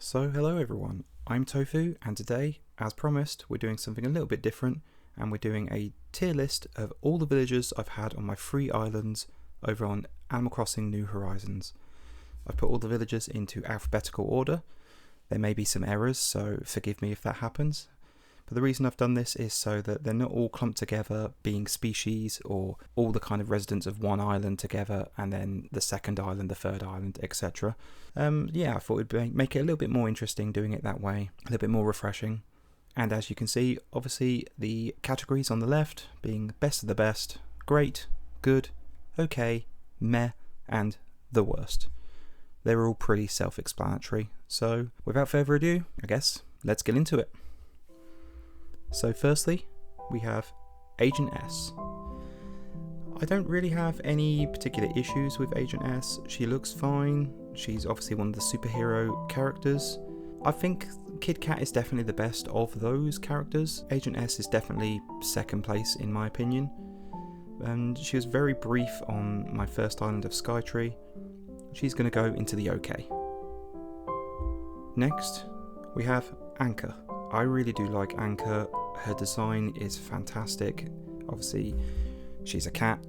So hello everyone, I'm Tofu, and today, as promised, we're doing something a little bit different, and we're doing a tier list of all the villagers I've had on my free islands over on Animal Crossing New Horizons. I've put all the villagers into alphabetical order. There may be some errors, so forgive me if that happens. But the reason I've done this is so that they're not all clumped together being species or all the kind of residents of one island together and then the second island, the third island, etc. I thought it would make it a little bit more interesting doing it that way, a little bit more refreshing. And as you can see, obviously the categories on the left being best of the best, great, good, okay, meh, and the worst. They're all pretty self-explanatory. So without further ado, I guess, let's get into it. So firstly, we have Agent S. I don't really have any particular issues with Agent S. She looks fine. She's obviously one of the superhero characters. I think Kid Cat is definitely the best of those characters. Agent S is definitely second place in my opinion. And she was very brief on my first island of Skytree. She's going to go into the OK. Next, we have Anchor. I really do like Anchor. Her design is fantastic. Obviously, she's a cat.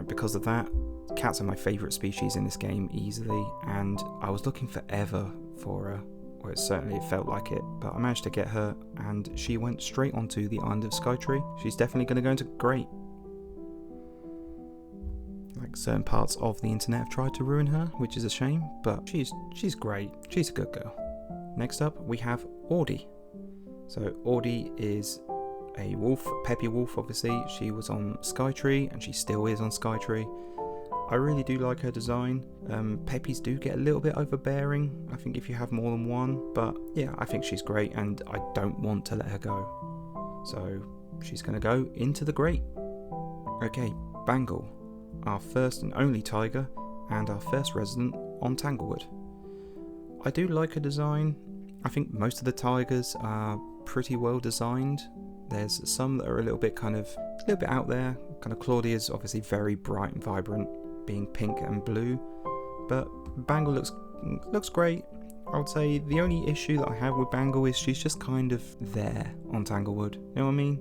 Because of that, cats are my favourite species in this game easily, and I was looking forever for her. Well, it felt like it, but I managed to get her, and she went straight onto the island of Skytree. She's definitely going to go into great. Like, certain parts of the internet have tried to ruin her, which is a shame, but she's great. She's a good girl. Next up, we have Audie. So Audie is a wolf, peppy wolf obviously. She was on Skytree and she still is on Skytree. I really do like her design. Peppies do get a little bit overbearing, I think, if you have more than one, but yeah, I think she's great and I don't want to let her go. So she's going to go into the great. Okay, Bangle, our first and only tiger and our first resident on Tanglewood. I do like her design. I think most of the tigers are pretty well designed. There's some that are a little bit out there. Kind of Claudia's obviously very bright and vibrant, being pink and blue, but Bangle looks great. I would say the only issue that I have with Bangle is she's just kind of there on Tanglewood. You know what I mean?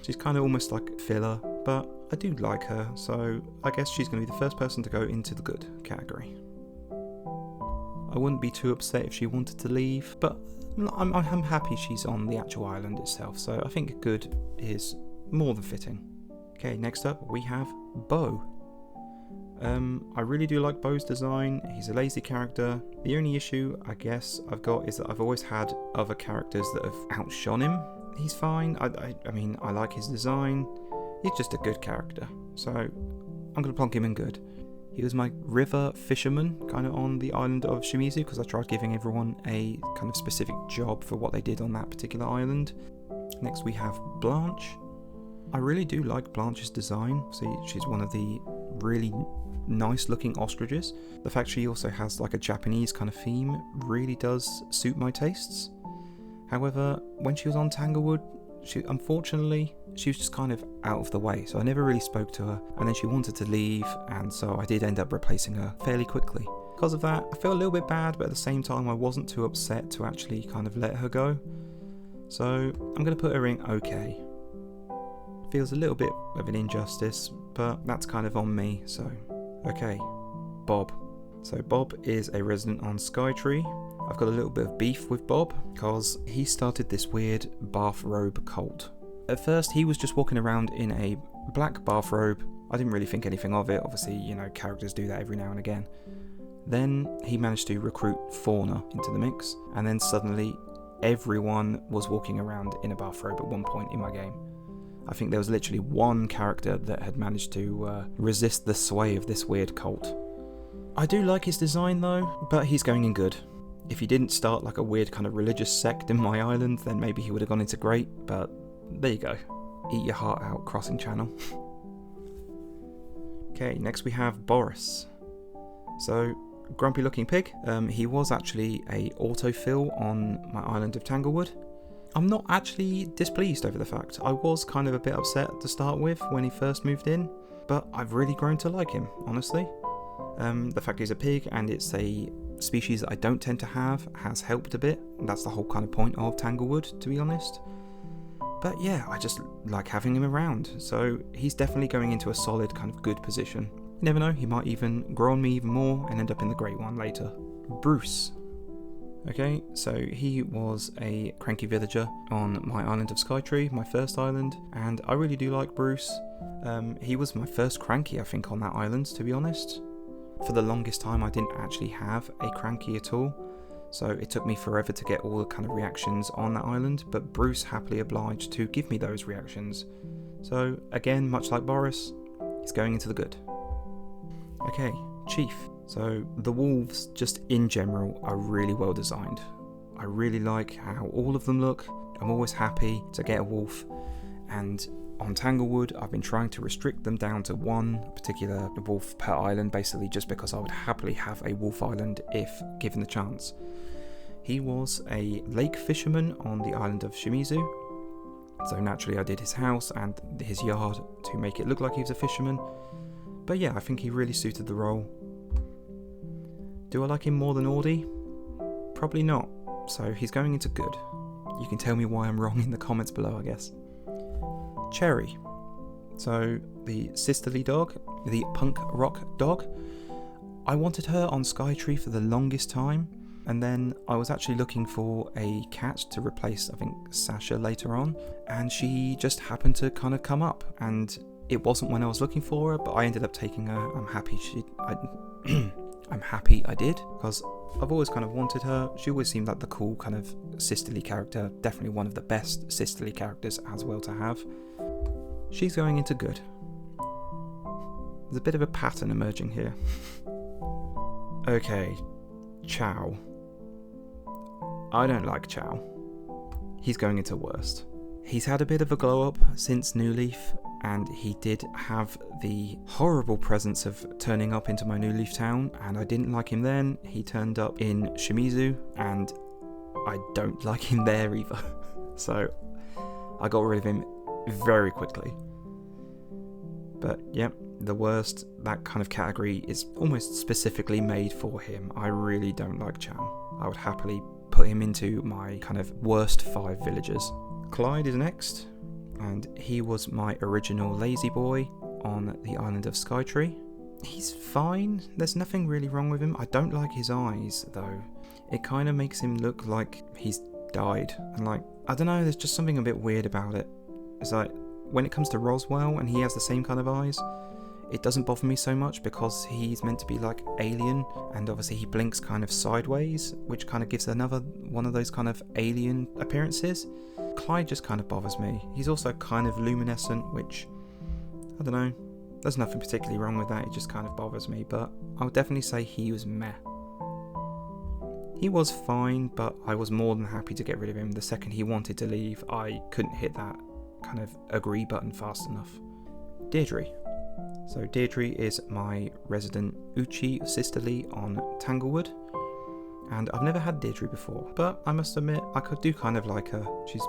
She's kind of almost like filler, but I do like her, so I guess she's going to be the first person to go into the good category. I wouldn't be too upset if she wanted to leave, but I'm happy she's on the actual island itself, so I think good is more than fitting. Okay, next up we have Bo. I really do like Bo's design. He's a lazy character. The only issue I guess I've got is that I've always had other characters that have outshone him. He's fine. I mean, I like his design. He's just a good character, so I'm going to plonk him in good. He was my river fisherman, kind of on the island of Shimizu, because I tried giving everyone a kind of specific job for what they did on that particular island. Next we have Blanche. I really do like Blanche's design. See, she's one of the really nice looking ostriches. The fact she also has like a Japanese kind of theme really does suit my tastes. However, when she was on Tanglewood, unfortunately, she was just kind of out of the way, so I never really spoke to her, and then she wanted to leave, and so I did end up replacing her fairly quickly. Because of that, I feel a little bit bad, but at the same time I wasn't too upset to actually kind of let her go. So I'm going to put her in okay. Feels a little bit of an injustice, but that's kind of on me, so okay. Bob. So Bob is a resident on Skytree. I've got a little bit of beef with Bob because he started this weird bathrobe cult. At first he was just walking around in a black bathrobe. I didn't really think anything of it. Obviously, you know, characters do that every now and again. Then he managed to recruit Fauna into the mix, and then suddenly everyone was walking around in a bathrobe at one point in my game. I think there was literally one character that had managed to resist the sway of this weird cult. I do like his design though, but he's going in good. If he didn't start like a weird kind of religious sect in my island, then maybe he would have gone into great, but there you go. Eat your heart out, crossing channel. Okay, next we have Boris. So, grumpy looking pig. He was actually a autofill on my island of Tanglewood. I'm not actually displeased over the fact. I was kind of a bit upset to start with when he first moved in, but I've really grown to like him, honestly. The fact he's a pig and it's a species that I don't tend to have has helped a bit. That's the whole kind of point of Tanglewood, to be honest. But yeah, I just like having him around, so he's definitely going into a solid kind of good position. You never know, he might even grow on me even more and end up in the great one later. Bruce. Okay, so he was a cranky villager on my island of Skytree, my first island, and I really do like Bruce. He was my first cranky, I think, on that island, to be honest. For the longest time I didn't actually have a cranky at all, so it took me forever to get all the kind of reactions on that island, but Bruce happily obliged to give me those reactions. So again, much like Boris, he's going into the good. Okay, Chief. So the wolves, just in general, are really well designed. I really like how all of them look. I'm always happy to get a wolf, and on Tanglewood I've been trying to restrict them down to one particular wolf per island, basically just because I would happily have a wolf island if given the chance. He was a lake fisherman on the island of Shimizu, so naturally I did his house and his yard to make it look like he was a fisherman. But yeah, I think he really suited the role. Do I like him more than Audie? Probably not, so he's going into good. You can tell me why I'm wrong in the comments below, I guess. Cherry. So the sisterly dog, the punk rock dog. I wanted her on Skytree for the longest time, and then I was actually looking for a cat to replace, I think, Sasha later on, and she just happened to kind of come up, and it wasn't when I was looking for her, but I ended up taking her. I'm happy I'm happy I did, because I've always kind of wanted her. She always seemed like the cool kind of sisterly character, definitely one of the best sisterly characters as well to have. She's going into good. There's a bit of a pattern emerging here. Okay, Chow. I don't like Chow. He's going into worst. He's had a bit of a glow up since New Leaf, and he did have the horrible presence of turning up into my New Leaf town, and I didn't like him then. He turned up in Shimizu, and I don't like him there either. So I got rid of him very quickly. But yep, the worst, that kind of category is almost specifically made for him. I really don't like Chow. I would happily put him into my kind of worst 5 villagers. Clyde is next, and he was my original lazy boy on the island of Skytree. He's fine, there's nothing really wrong with him. I don't like his eyes though. It kind of makes him look like he's died, and like, I don't know, there's just something a bit weird about it. It's like, when it comes to Roswell and he has the same kind of eyes, it doesn't bother me so much because he's meant to be like alien, and obviously he blinks kind of sideways, which kind of gives another one of those kind of alien appearances. Clyde just kind of bothers me. He's also kind of luminescent, which, I don't know, there's nothing particularly wrong with that, it just kind of bothers me, but I would definitely say he was meh. He was fine, but I was more than happy to get rid of him. The second he wanted to leave, I couldn't hit that kind of agree button fast enough. Deirdre. So Deirdre is my resident Uchi sisterly on Tanglewood, and I've never had Deirdre before, but I must admit I do kind of like her. She's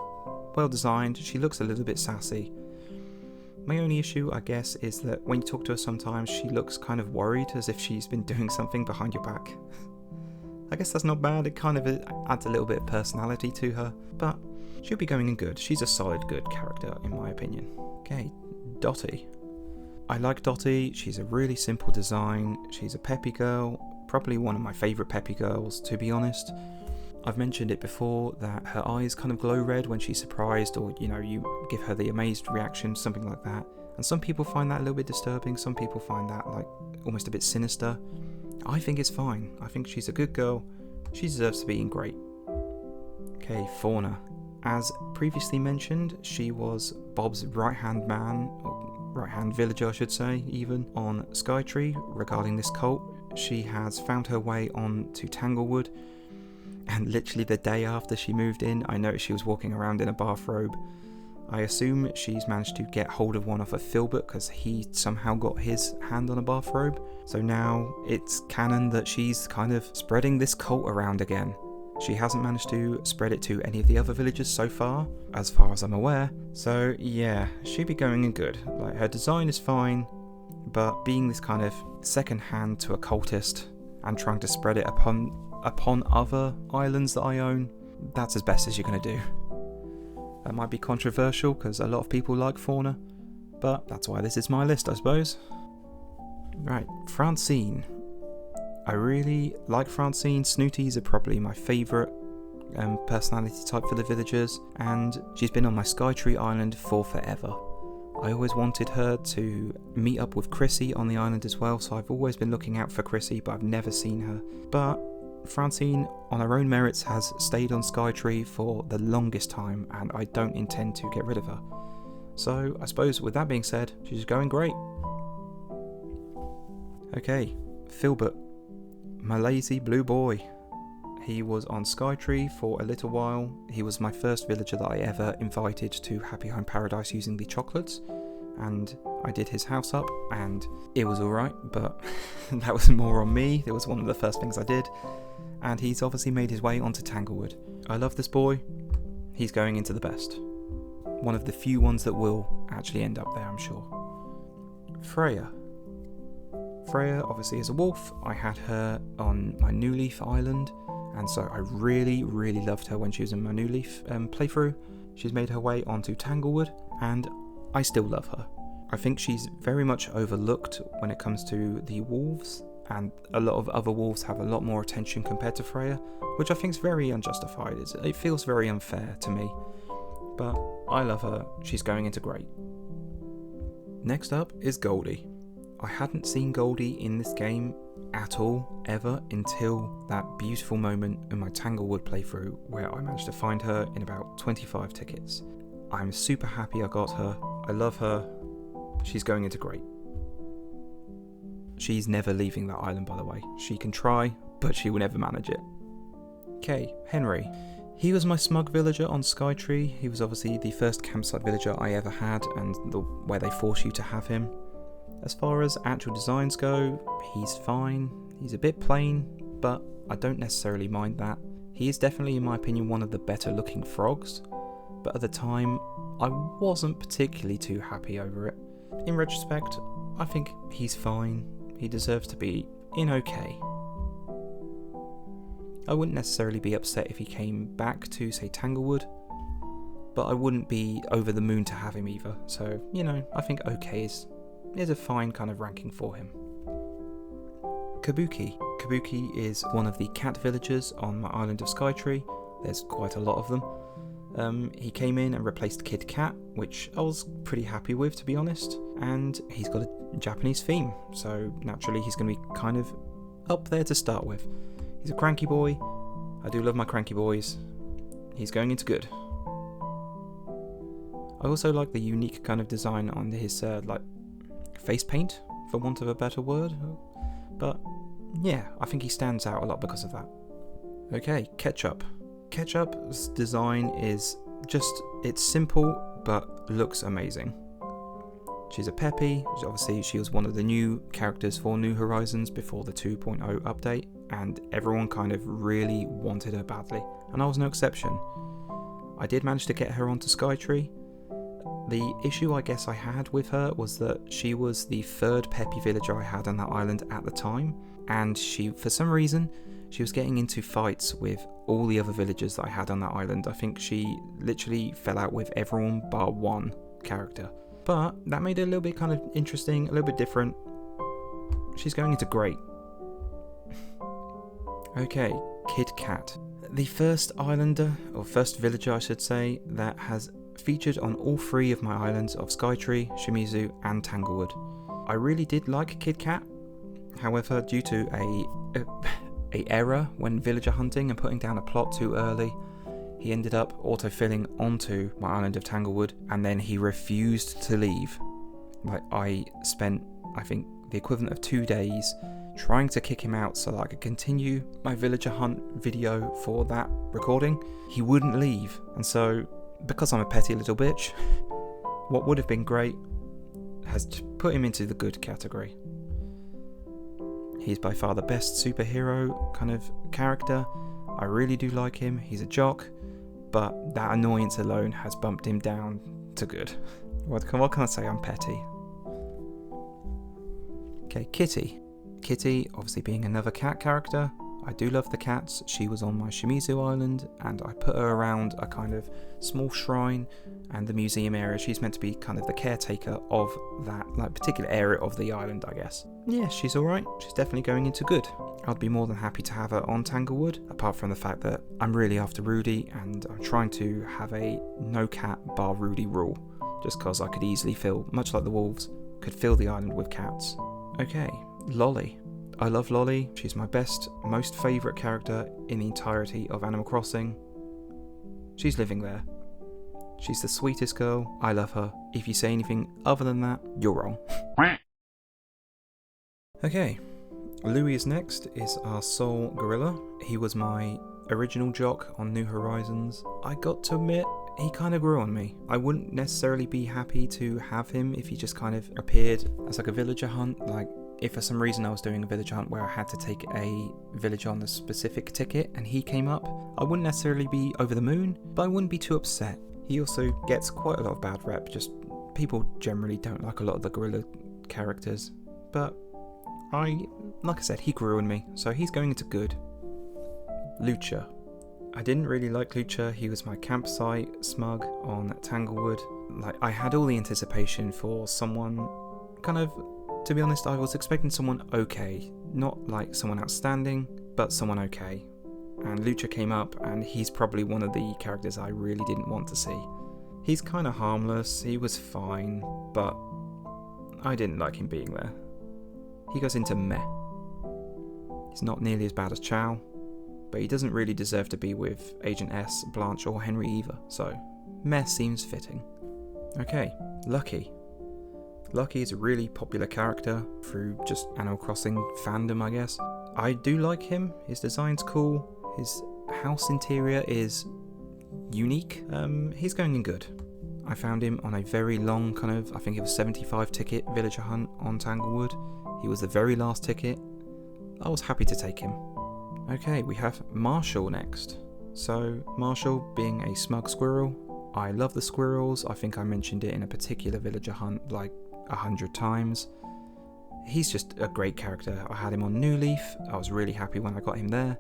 well designed, she looks a little bit sassy. My only issue, I guess, is that when you talk to her sometimes she looks kind of worried, as if she's been doing something behind your back. I guess that's not bad, it kind of adds a little bit of personality to her, but she'll be going in good. She's a solid good character in my opinion. Okay, Dottie. I like Dottie, she's a really simple design, she's a peppy girl, probably one of my favourite peppy girls to be honest. I've mentioned it before that her eyes kind of glow red when she's surprised, or you know, you give her the amazed reaction, something like that. And some people find that a little bit disturbing, some people find that like almost a bit sinister. I think it's fine, I think she's a good girl, she deserves to be in great. Okay, Fauna. As previously mentioned, she was Bob's right-hand man, or right-hand villager I should say, even, on Skytree regarding this cult. She has found her way on to Tanglewood, and literally the day after she moved in, I noticed she was walking around in a bathrobe. I assume she's managed to get hold of one off of Philbert because he somehow got his hand on a bathrobe. So now it's canon that she's kind of spreading this cult around again. She hasn't managed to spread it to any of the other villagers so far as I'm aware. So yeah, she'd be going in good. Like, her design is fine, but being this kind of second hand to a cultist and trying to spread it upon other islands that I own, that's as best as you're going to do. That might be controversial because a lot of people like fauna, but that's why this is my list, I suppose. Right, Francine. I really like Francine. Snooties are probably my favourite personality type for the villagers, and she's been on my Skytree island for forever. I always wanted her to meet up with Chrissy on the island as well, so I've always been looking out for Chrissy, but I've never seen her. But Francine, on her own merits, has stayed on Skytree for the longest time, and I don't intend to get rid of her. So I suppose with that being said, she's going great. Okay, Filbert, my lazy blue boy. He was on Skytree for a little while. He was my first villager that I ever invited to Happy Home Paradise using the chocolates, and I did his house up, and it was alright, but that was more on me. It was one of the first things I did, and he's obviously made his way onto Tanglewood. I love this boy. He's going into the best. One of the few ones that will actually end up there, I'm sure. Freya. Freya obviously is a wolf. I had her on my New Leaf island, and so I really loved her when she was in my New Leaf playthrough. She's made her way onto Tanglewood, and I still love her. I think she's very much overlooked when it comes to the wolves, and a lot of other wolves have a lot more attention compared to Freya, which I think is very unjustified. It feels very unfair to me, but I love her. She's going into great. Next up is Goldie. I hadn't seen Goldie in this game at all, ever, until that beautiful moment in my Tanglewood playthrough where I managed to find her in about 25 tickets. I'm super happy I got her. I love her. She's going into great. She's never leaving that island, by the way. She can try, but she will never manage it. Okay, Henry. He was my smug villager on Skytree. He was obviously the first campsite villager I ever had, and where they force you to have him. As far as actual designs go, he's fine. He's a bit plain, but I don't necessarily mind that. He is definitely, in my opinion, one of the better looking frogs, but at the time, I wasn't particularly too happy over it. In retrospect, I think he's fine. He deserves to be in okay. I wouldn't necessarily be upset if he came back to, say, Tanglewood, but I wouldn't be over the moon to have him either, so, I think okay is a fine kind of ranking for him. Kabuki. Kabuki is one of the cat villagers on my island of Skytree. There's quite a lot of them. He came in and replaced Kid Cat, which I was pretty happy with, to be honest, and he's got a Japanese theme, so naturally he's going to be kind of up there to start with. He's a cranky boy. I do love my cranky boys. He's going into good. I also like the unique kind of design on his face paint, for want of a better word, but yeah, I think he stands out a lot because of that. Okay, Ketchup. Ketchup's design is it's simple but looks amazing. She's a Peppy. Obviously she was one of the new characters for New Horizons before the 2.0 update, and everyone kind of really wanted her badly, and I was no exception. I did manage to get her onto Skytree. The issue I guess I had with her was that she was the third Peppy villager I had on that island at the time, and for some reason, she was getting into fights with all the other villagers that I had on that island. I think she literally fell out with everyone bar one character. But that made it a little bit kind of interesting, a little bit different. She's going into great. Okay, Kid Cat. The first islander, or first villager I should say, that has featured on all three of my islands of Skytree, Shimizu and Tanglewood. I really did like Kid Cat. However, due to a error when villager hunting and putting down a plot too early, he ended up autofilling onto my island of Tanglewood, and then he refused to leave. I spent, I think, the equivalent of 2 days trying to kick him out so that I could continue my villager hunt video for that recording. He wouldn't leave, and so, because I'm a petty little bitch, what would have been great has put him into the good category. He's by far the best superhero kind of character. I really do like him. He's a jock, but that annoyance alone has bumped him down to good. What can I say? I'm petty. Okay, Kitty. Kitty, obviously being another cat character. I do love the cats. She was on my Shimizu island and I put her around a kind of small shrine and the museum area. She's meant to be kind of the caretaker of that particular area of the island, I guess. Yeah, she's alright. She's definitely going into good. I'd be more than happy to have her on Tanglewood, apart from the fact that I'm really after Rudy and I'm trying to have a no cat bar Rudy rule, just because I could easily fill, much like the wolves, could fill the island with cats. Okay, Lolly. I love Lolly. She's my best, most favourite character in the entirety of Animal Crossing. She's living there. She's the sweetest girl. I love her. If you say anything other than that, you're wrong. Okay, Louis is next, is our soul gorilla. He was my original jock on New Horizons. I got to admit, he kind of grew on me. I wouldn't necessarily be happy to have him if he just kind of appeared as like a villager hunt. Like, if for some reason I was doing a villager hunt where I had to take a villager on a specific ticket and he came up, I wouldn't necessarily be over the moon, but I wouldn't be too upset. He also gets quite a lot of bad rep, just people generally don't like a lot of the gorilla characters. But like I said, he grew on me, so he's going into good. Lucha. I didn't really like Lucha. He was my campsite smug on Tanglewood. Like, I had all the anticipation for someone kind of, to be honest, I was expecting someone okay. Not like someone outstanding, but someone okay. And Lucha came up and he's probably one of the characters I really didn't want to see. He's kind of harmless, he was fine, but I didn't like him being there. He goes into meh. He's not nearly as bad as Chow, but he doesn't really deserve to be with Agent S, Blanche or Henry either, so meh seems fitting. Okay, Lucky. Lucky is a really popular character through just Animal Crossing fandom, I guess. I do like him, his design's cool, his house interior is unique. He's going in good. I found him on a very long kind of, I think it was 75 ticket villager hunt on Tanglewood. He was the very last ticket. I was happy to take him. Okay, we have Marshall next. So, Marshall being a smug squirrel. I love the squirrels. I think I mentioned it in a particular villager hunt like 100 times. He's just a great character. I had him on New Leaf. I was really happy when I got him there.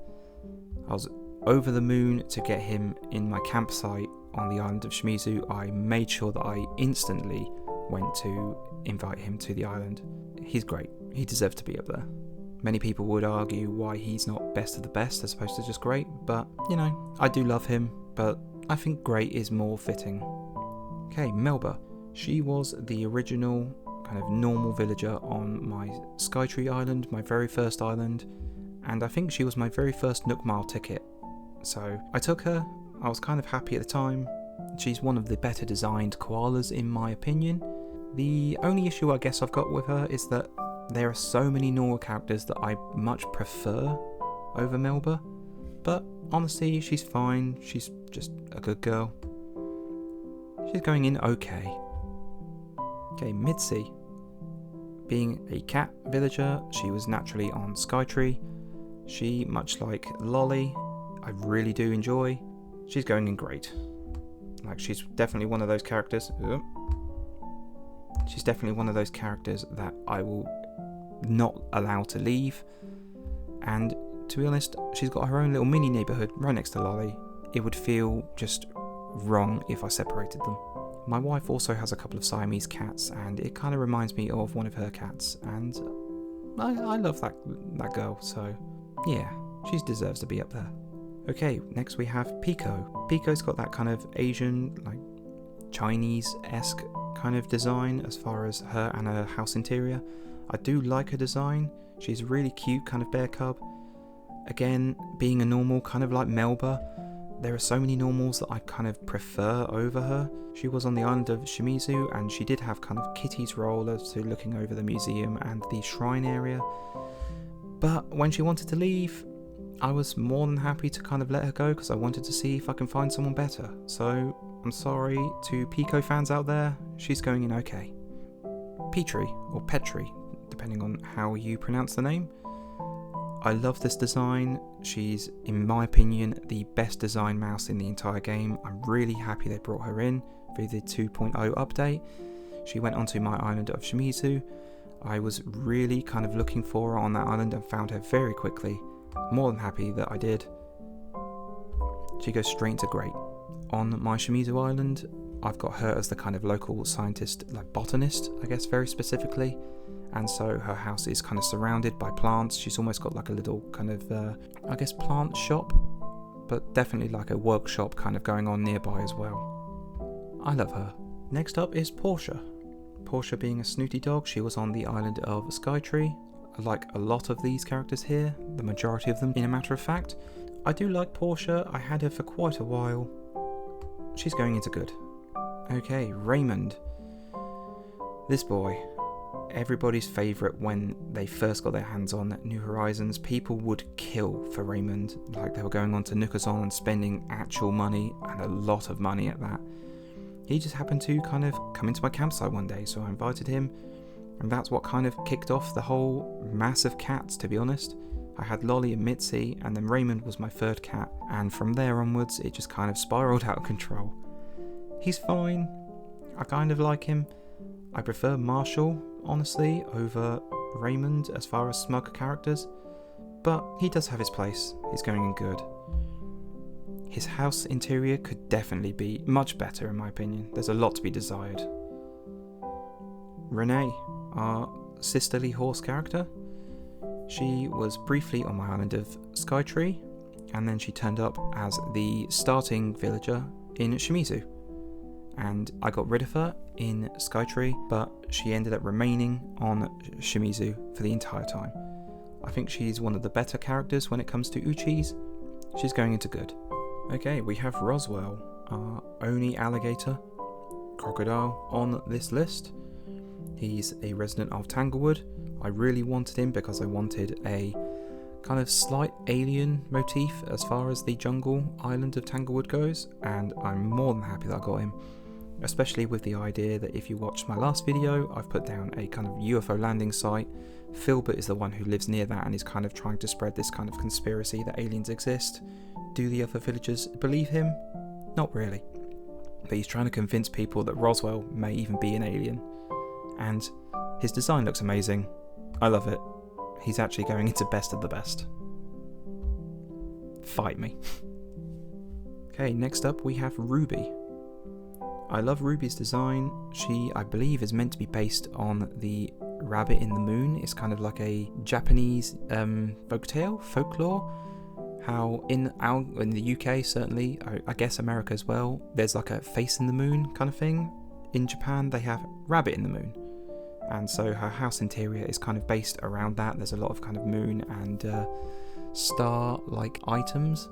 I was over the moon to get him in my campsite on the island of Shimizu. I made sure that I instantly went to invite him to the island. He's great. He deserves to be up there. Many people would argue why he's not best of the best as opposed to just great, but, you know, I do love him, but I think great is more fitting. Okay, Melba. She was the original kind of normal villager on my Skytree island, my very first island, and I think she was my very first Nook Mile ticket. So I took her. I was kind of happy at the time. She's one of the better designed koalas in my opinion. The only issue I guess I've got with her is that there are so many normal characters that I much prefer over Melba, but honestly she's fine, she's just a good girl. She's going in okay. Okay, Mitzi. Being a cat villager, she was naturally on Skytree. She, much like Lolly, I really do enjoy. She's going in great. Like, she's definitely one of those characters. She's definitely one of those characters that I will not allow to leave. And to be honest, she's got her own little mini neighbourhood right next to Lolly. It would feel just wrong if I separated them. My wife also has a couple of Siamese cats, and it kind of reminds me of one of her cats, and I love that girl, so yeah, she deserves to be up there. Okay, next we have Pico. Pico's got that kind of Asian, like Chinese-esque kind of design as far as her and her house interior. I do like her design. She's a really cute kind of bear cub. Again, being a normal, kind of like Melba, there are so many normals that I kind of prefer over her. She was on the island of Shimizu, and she did have kind of Kitty's role as to looking over the museum and the shrine area. But when she wanted to leave, I was more than happy to kind of let her go because I wanted to see if I can find someone better. So I'm sorry to Pico fans out there, she's going in okay. Petrie, or Petrie, depending on how you pronounce the name. I love this design. She's, in my opinion, the best designed mouse in the entire game. I'm really happy they brought her in through the 2.0 update. She went onto my island of Shimizu. I was really kind of looking for her on that island and found her very quickly. More than happy that I did. She goes straight into great. On my Shimizu island, I've got her as the kind of local scientist, like botanist, I guess, very specifically. And so her house is kind of surrounded by plants. She's almost got like a little kind of, I guess, plant shop, but definitely like a workshop kind of going on nearby as well. I love her. Next up is Portia. Portia being a snooty dog, she was on the island of Skytree. I like a lot of these characters here, the majority of them in a matter of fact. I do like Portia, I had her for quite a while. She's going into good. Okay, Raymond. This boy, everybody's favourite when they first got their hands on New Horizons. People would kill for Raymond, like they were going on to Nukason and spending actual money, and a lot of money at that. He just happened to kind of come into my campsite one day, so I invited him, and that's what kind of kicked off the whole mass of cats, to be honest. I had Lolly and Mitzi, and then Raymond was my third cat, and from there onwards it just kind of spiraled out of control. He's fine, I kind of like him. I prefer Marshall, honestly, over Raymond as far as smug characters, but he does have his place, he's going in good. His house interior could definitely be much better in my opinion, there's a lot to be desired. Renee, our sisterly horse character. She was briefly on my island of Skytree, and then she turned up as the starting villager in Shimizu. And I got rid of her in Skytree, but she ended up remaining on Shimizu for the entire time. I think she's one of the better characters when it comes to Uchis. She's going into good. Okay, we have Roswell, our Oni alligator crocodile on this list. He's a resident of Tanglewood. I really wanted him because I wanted a kind of slight alien motif as far as the jungle island of Tanglewood goes, and I'm more than happy that I got him, especially with the idea that if you watched my last video, I've put down a kind of UFO landing site. Philbert is the one who lives near that and is kind of trying to spread this kind of conspiracy that aliens exist. Do the other villagers believe him? Not really. But he's trying to convince people that Roswell may even be an alien. And his design looks amazing. I love it. He's actually going into best of the best. Fight me. Okay, next up we have Ruby. I love Ruby's design. She, I believe, is meant to be based on the rabbit in the moon. It's kind of like a Japanese folklore. How in the UK, certainly, I guess America as well, there's like a face in the moon kind of thing. In Japan, they have rabbit in the moon. And so her house interior is kind of based around that. There's a lot of kind of moon and star-like items.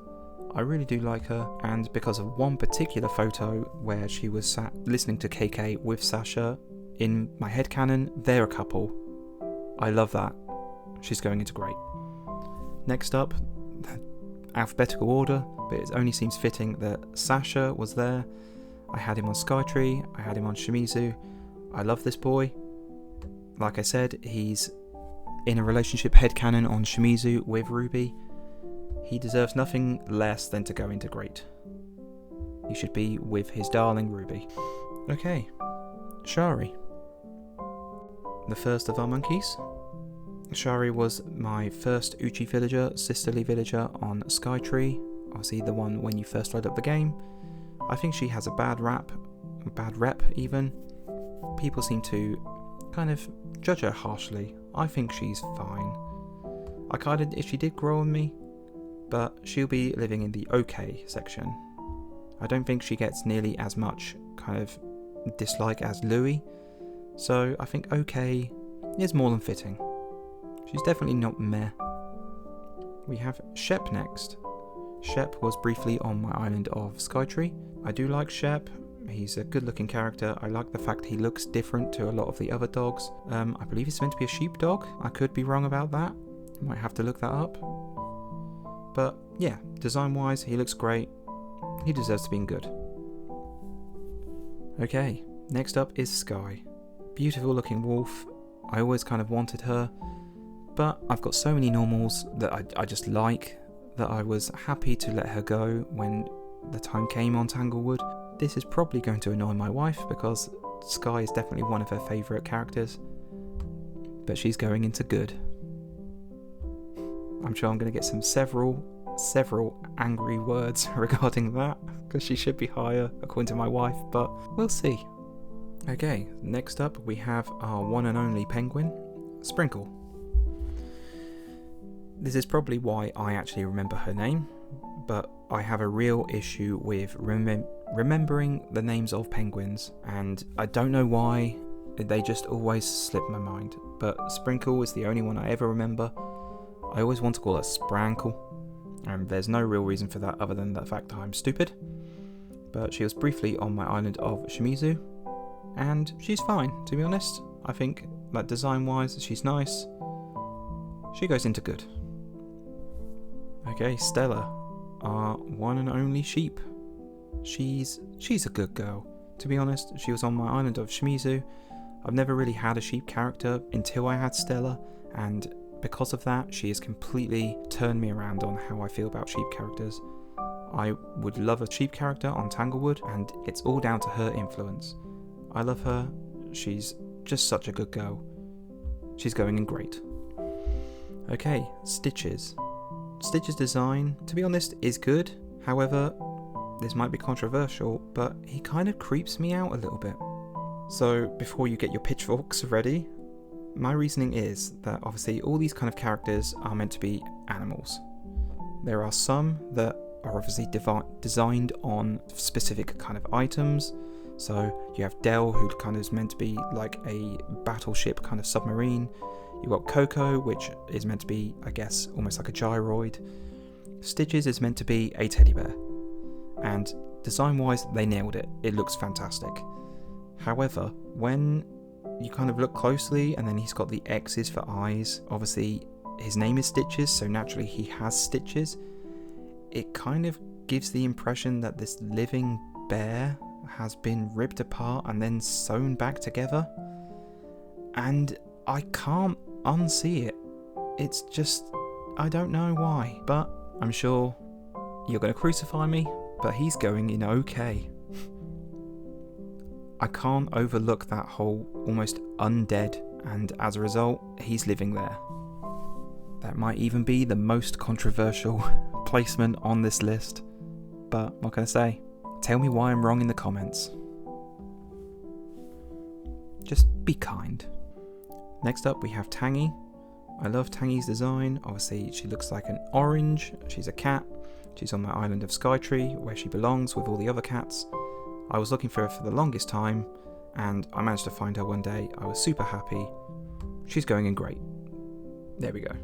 I really do like her, and because of one particular photo where she was sat listening to KK with Sasha, in my headcanon, they're a couple. I love that. She's going into great. Next up, alphabetical order, but it only seems fitting that Sasha was there. I had him on Skytree, I had him on Shimizu. I love this boy. Like I said, he's in a relationship headcanon on Shimizu with Ruby. He deserves nothing less than to go into great. He should be with his darling Ruby. Okay, Shari. The first of our monkeys. Shari was my first Uchi villager, sisterly villager on Skytree. Obviously the one when you first load up the game. I think she has a bad rep even. People seem to kind of judge her harshly. I think she's fine. if she did grow on me, but she'll be living in the okay section. I don't think she gets nearly as much kind of dislike as Louis, so I think okay is more than fitting. She's definitely not meh. We have Shep next. Shep was briefly on my island of Skytree. I do like Shep. He's a good looking character. I like the fact he looks different to a lot of the other dogs. I believe he's meant to be a sheepdog. I could be wrong about that. Might have to look that up. But yeah, design wise, he looks great. He deserves to be in good. Okay, next up is Sky. Beautiful looking wolf. I always kind of wanted her, but I've got so many normals that I just like, that I was happy to let her go when the time came on Tanglewood. This is probably going to annoy my wife because Sky is definitely one of her favourite characters. but she's going into good. I'm sure I'm going to get several angry words regarding that, because she should be higher according to my wife, but we'll see. Okay, next up we have our one and only penguin, Sprinkle. This is probably why I actually remember her name, but I have a real issue with remembering the names of penguins, and I don't know why, they just always slip my mind. But Sprinkle is the only one I ever remember. I always want to call her Sprankle, and there's no real reason for that other than the fact that I'm stupid. But she was briefly on my island of Shimizu, and she's fine, to be honest. I think that design-wise, she's nice. She goes into good. Okay, Stella, our one and only sheep. She's a good girl. To be honest, she was on my island of Shimizu. I've never really had a sheep character until I had Stella, and because of that, she has completely turned me around on how I feel about sheep characters. I would love a sheep character on Tanglewood, and it's all down to her influence. I love her. She's just such a good girl. She's going in great. Okay, Stitches. Stitch's design, to be honest, is good. However, this might be controversial, but he kind of creeps me out a little bit. So before you get your pitchforks ready, my reasoning is that obviously all these kind of characters are meant to be animals. There are some that are obviously designed on specific kind of items. So you have Dell, who kind of is meant to be like a battleship kind of submarine. You've got Coco, which is meant to be, I guess, almost like a gyroid. Stitches is meant to be a teddy bear. And design-wise, they nailed it. It looks fantastic. However, when you kind of look closely, and then he's got the X's for eyes, obviously his name is Stitches, so naturally he has stitches. It kind of gives the impression that this living bear has been ripped apart and then sewn back together. And I can't unsee it. It's just, I don't know why, but I'm sure you're going to crucify me, but he's going in okay. I can't overlook that whole almost undead, and as a result, he's living there. That might even be the most controversial placement on this list, but what can I say? Tell me why I'm wrong in the comments. Just be kind. Next up we have Tangy. I love Tangy's design. Obviously she looks like an orange. She's a cat. She's on my island of Skytree, where she belongs with all the other cats. I was looking for her for the longest time, and I managed to find her one day. I was super happy. She's going in great. There we go.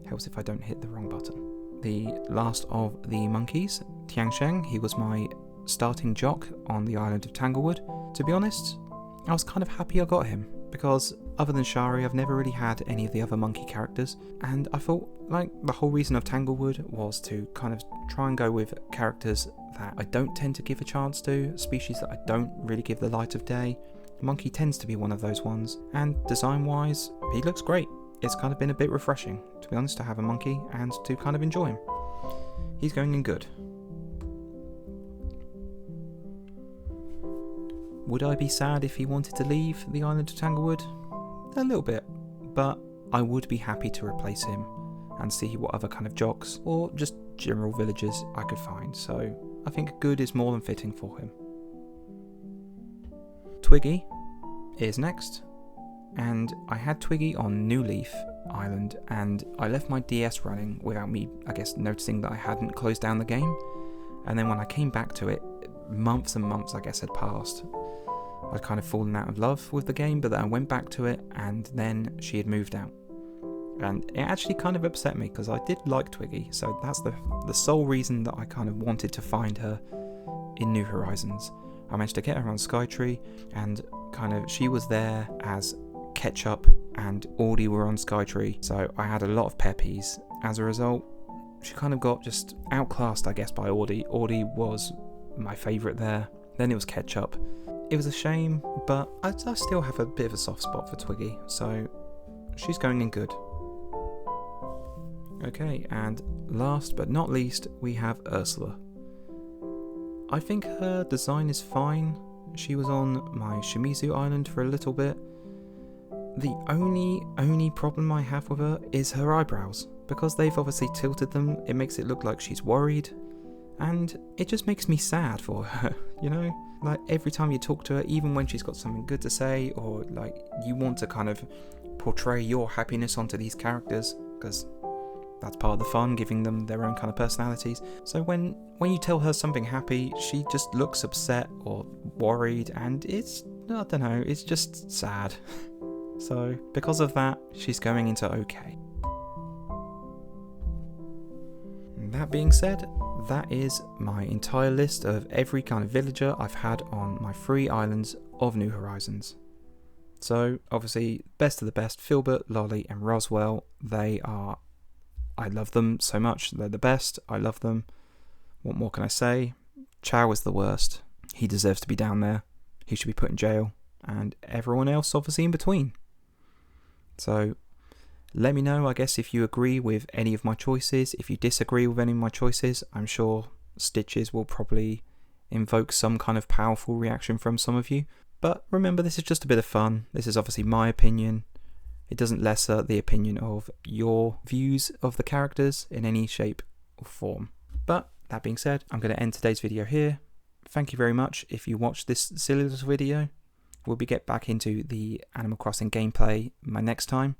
Helps if I don't hit the wrong button. The last of the monkeys, Tiansheng. He was my starting jock on the island of Tanglewood. To be honest, I was kind of happy I got him, because other than Shari, I've never really had any of the other monkey characters, and I thought like the whole reason of Tanglewood was to kind of try and go with characters that I don't tend to give a chance to, species that I don't really give the light of day. Monkey tends to be one of those ones, and design wise, he looks great. It's kind of been a bit refreshing, to be honest, to have a monkey and to kind of enjoy him. He's going in good. Would I be sad if he wanted to leave the island of Tanglewood? A little bit, but I would be happy to replace him and see what other kind of jocks or just general villagers I could find, so I think good is more than fitting for him. Twiggy is next, and I had Twiggy on New Leaf Island, and I left my DS running without me, I guess, noticing that I hadn't closed down the game, and then when I came back to it, months and months I guess had passed. I'd kind of fallen out of love with the game, but then I went back to it, and then she had moved out. And it actually kind of upset me, because I did like Twiggy, so that's the sole reason that I kind of wanted to find her in New Horizons. I managed to get her on Skytree, and kind of she was there as Ketchup and Audie were on Skytree, so I had a lot of peppies. As a result, she kind of got just outclassed, I guess, by Audie. Audie was my favourite there, then it was Ketchup. It was a shame, but I still have a bit of a soft spot for Twiggy, so she's going in good. Okay, and last but not least, we have Ursula. I think her design is fine. She was on my Shimizu island for a little bit. the only problem I have with her is her eyebrows. Because they've obviously tilted them, it makes it look like she's worried. And it just makes me sad for her, you know? Like, every time you talk to her, even when she's got something good to say, or like you want to kind of portray your happiness onto these characters, because that's part of the fun, giving them their own kind of personalities. So when you tell her something happy, she just looks upset or worried, and it's, I don't know, it's just sad. So because of that, she's going into okay. That being said, that is my entire list of every kind of villager I've had on my 3 islands of New Horizons. So obviously, best of the best, Filbert, Lolly and Roswell, I love them so much, they're the best, I love them. What more can I say? Chow is the worst, he deserves to be down there, he should be put in jail, and everyone else obviously in between. So let me know, I guess, if you agree with any of my choices. If you disagree with any of my choices, I'm sure Stitches will probably invoke some kind of powerful reaction from some of you. But remember, this is just a bit of fun. This is obviously my opinion. It doesn't lesser the opinion of your views of the characters in any shape or form. But that being said, I'm going to end today's video here. Thank you very much if you watched this silly little video. We'll be get back into the Animal Crossing gameplay my next time.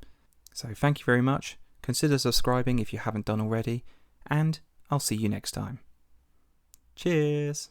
So thank you very much, consider subscribing if you haven't done already, and I'll see you next time. Cheers!